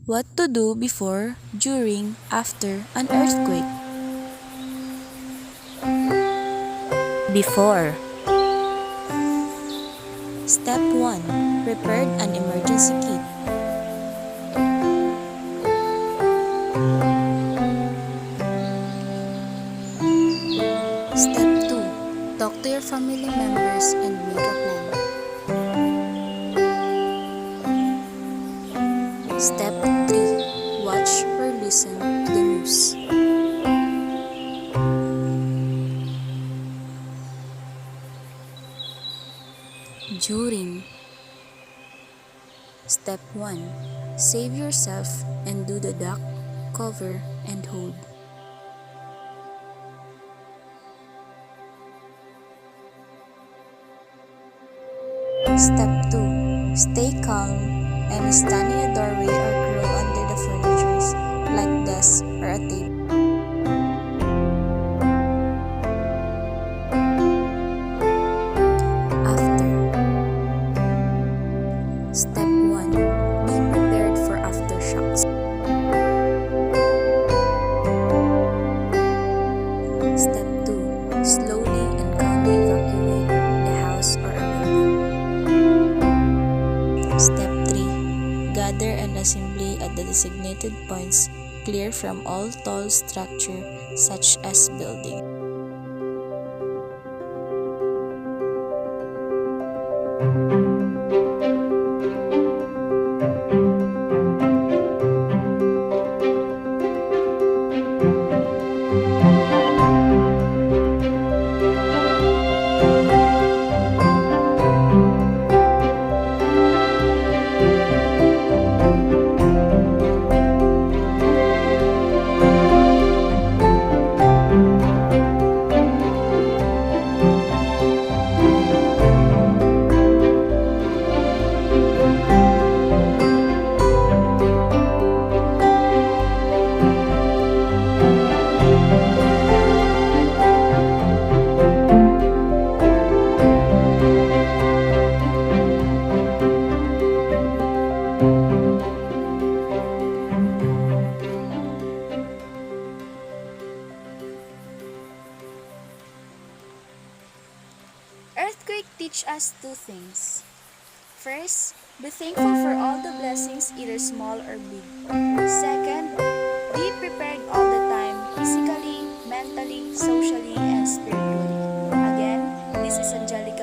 What to do before, during, after an earthquake? Before. Step 1. Prepared an emergency kit. Step 2. Talk to your family members and make a plan. Step 3. Watch or listen to the news. During. Step 1. Save yourself and do the duck, cover, and hold. Step 2. Stay calm and stand in a doorway or crawl under the furniture like desk or a table. After. Step 1. Be prepared for aftershocks. Step 2. Slowly and calmly evacuate the house or a building. Step 3. Gather and assembly at the designated points clear from all tall structure such as building. Earthquake teach us two things. First, be thankful for all the blessings, either small or big. Second, be prepared all the time, physically, mentally, socially, and spiritually. Again, this is Angelica.